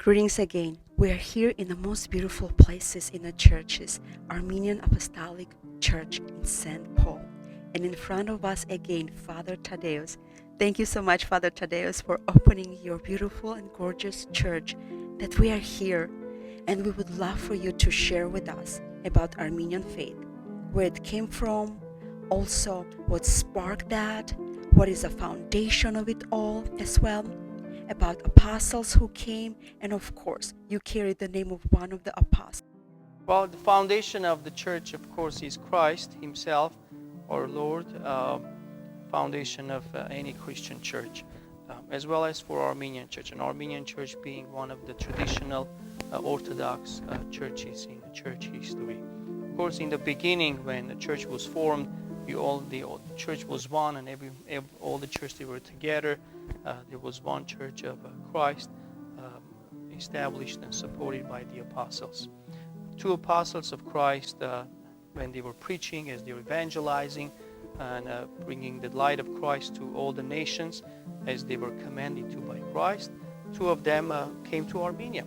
Greetings again. We are here in the most beautiful places in the churches, Armenian Apostolic Church in St. Paul. And in front of us again, Father Thaddeus. Thank you so much, Father Thaddeus, for opening your beautiful and gorgeous church that we are here. And we would love for you to share with us about Armenian faith, where it came from, also what sparked that, what is the foundation of it all as well, about apostles who came, and of course, you carry the name of one of the apostles. Well, the foundation of the church, of course, is Christ himself, our Lord, foundation of any Christian church, as well as for Armenian Church, and Armenian Church being one of the traditional Orthodox churches in the church history. Of course, in the beginning, when the church was formed, the church was one, and all the churches, they were together. There was one church of Christ, established and supported by the apostles. Two apostles of Christ, when they were preaching, as they were evangelizing and bringing the light of Christ to all the nations, as they were commanded to by Christ, two of them came to Armenia,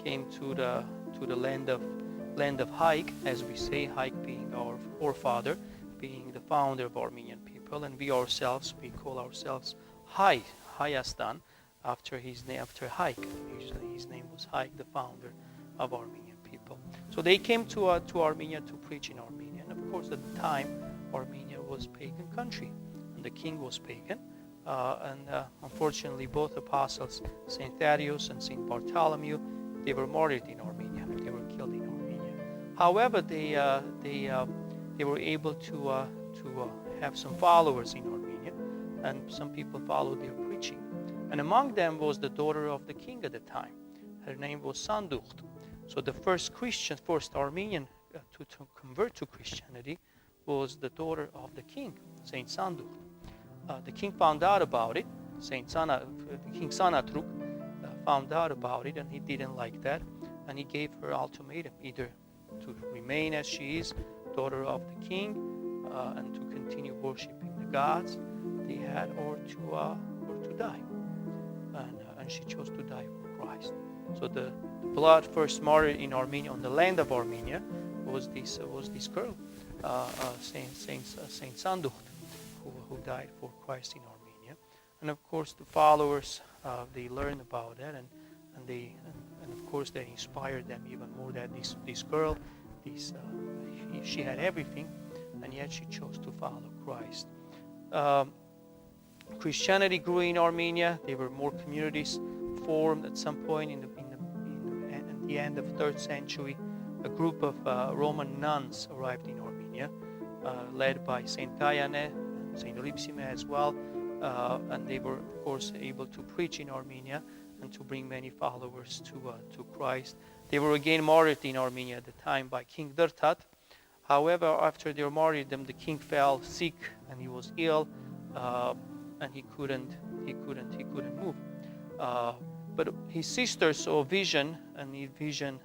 came to the land of Haik, as we say, Haik being our forefather, being the founder of Armenian people, and we call ourselves Hayastan, after Haik. Usually his name was Haik, the founder of Armenian people. So they came to Armenia to preach in Armenia, and of course at the time Armenia was a pagan country, and the king was pagan, and unfortunately both apostles, Saint Thaddaeus and Saint Bartholomew, they were martyred in Armenia. They were killed in Armenia. However, they were able to have some followers in Armenia, and some people followed their preaching. And among them was the daughter of the king at the time. Her name was Sanducht. So the first Armenian to convert to Christianity was the daughter of the king, Saint Sanducht. The king found out about it. King Sanatruk found out about it, and he didn't like that, and he gave her ultimatum, either to remain as she is, daughter of the king, and to continue worshiping the gods they had, or to die. And she chose to die for Christ. So the first martyr in Armenia, on the land of Armenia, was this girl, Saint Sanducht, who died for Christ in Armenia. And of course, the followers, they learned about that, and of course they inspired them even more, that this girl, she had everything, and yet she chose to follow Christ. Christianity grew in Armenia. There were more communities formed at some point at the end of 3rd century. A group of Roman nuns arrived in Armenia, led by Saint Diana and Saint Lipsime as well, and they were of course able to preach in Armenia and to bring many followers to Christ. They were again martyred in Armenia at the time by King Trdat. However, after their martyrdom, the king fell sick and he was ill, and he couldn't move. But his sister saw a vision, and in vision,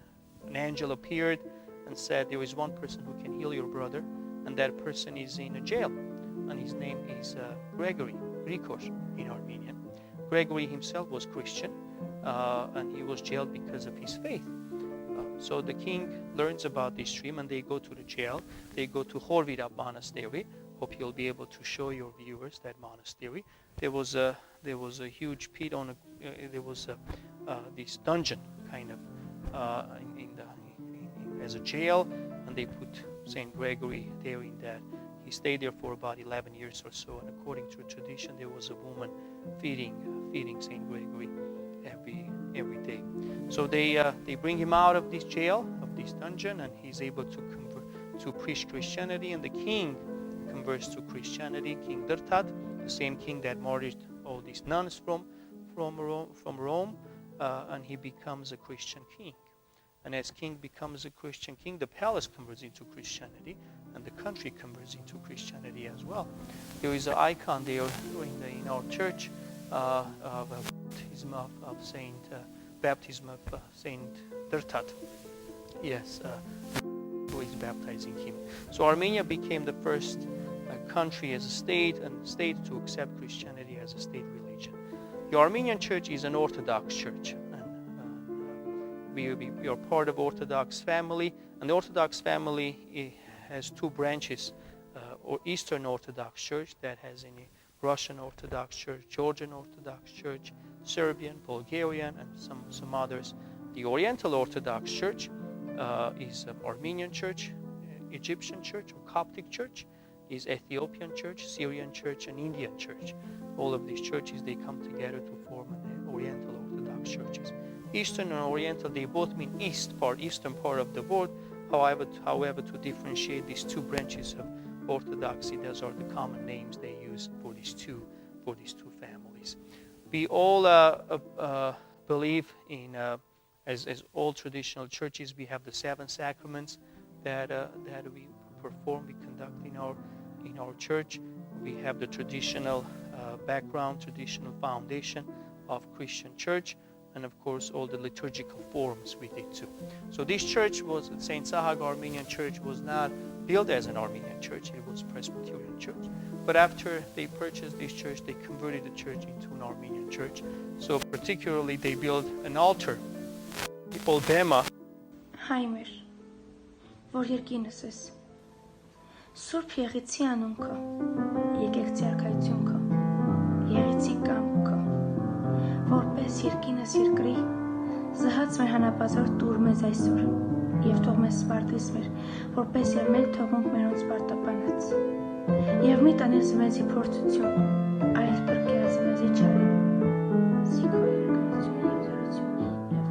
an angel appeared and said, "There is one person who can heal your brother, and that person is in a jail, and his name is Gregory in Armenian." Gregory himself was Christian, and he was jailed because of his faith. So the king learns about this dream, and they go to the jail. They go to Horvira monastery. Hope you'll be able to show your viewers that monastery. There was a huge pit there was this dungeon kind of as a jail, and they put Saint Gregory there in that. He stayed there for about 11 years or so, and according to tradition, there was a woman feeding Saint Gregory every day. So they bring him out of this jail, of this dungeon, and he's able to preach Christianity, and the king converts to Christianity, King Trdat, the same king that martyred all these nuns from Rome, and he becomes a Christian king. And as king becomes a Christian king, the palace converts into Christianity, and the country converts into Christianity as well. There is an icon there in our church of baptism of Saint Trdat. Yes, who is baptizing him. So Armenia became the first country as a state, and state to accept Christianity as a state religion. The Armenian Church is an Orthodox church. We are part of Orthodox family, and the Orthodox family has two branches, or Eastern Orthodox Church that has a Russian Orthodox Church, Georgian Orthodox Church, Serbian, Bulgarian, and some others. The Oriental Orthodox Church is Armenian Church, Egyptian Church or Coptic Church, is Ethiopian Church, Syrian Church, and Indian Church. All of these churches, they come together to form an Oriental Orthodox churches. Eastern and Oriental, they both mean eastern part of the world. However, to differentiate these two branches of Orthodoxy, those are the common names they use for these two families. We all believe in, as all traditional churches, we have the 7 sacraments that we perform, we conduct in our church. We have the traditional background, traditional foundation of Christian church, and of course all the liturgical forms we did too. So this church was, St. Sahag Armenian Church, was not built as an Armenian church, it was Presbyterian church. But after they purchased this church, they converted the church into an Armenian church. So particularly they built an altar, the old bema. Հայմեր, որ երկինս ես, Սուրբ Եղեցի անուն քո, եկեղեցի արքայություն քո, Եղեցի կամք քո, որպես երկինս երկրի, զհաց մեր հանապազոր տուր մեզ այսօր, և թող մեզ սպարտես մեր, որպես և մեր թողունք մերոնց սպարտապանած, և մի տանես մեզի փորձություն, այլ պրկեազ մեզի չարին, սիքո երկայություն և զորություն, և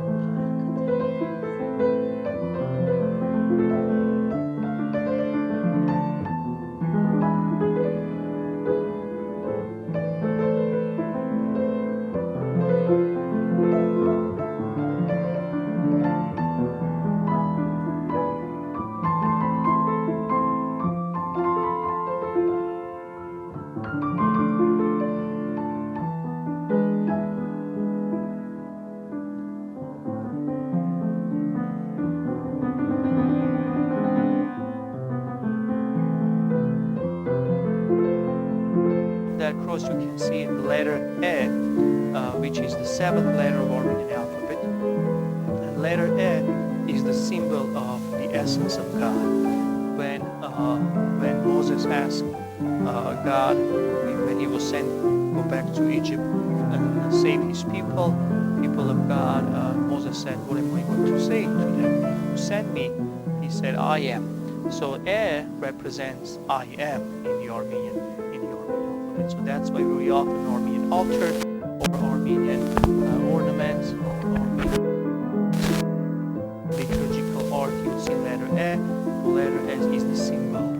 That cross you can see the letter E, which is the 7th letter of Armenian alphabet. And letter E is the symbol of the essence of God. When Moses asked God, when he was sent to go back to Egypt and save his people of God, Moses said, "What am I going to say to them? Who sent me?" He said, "I am." So E represents I am in the Armenian alphabet. So that's why we often Armenian altar or Armenian ornaments or Armenian liturgical art. You see letter E. The letter S is the symbol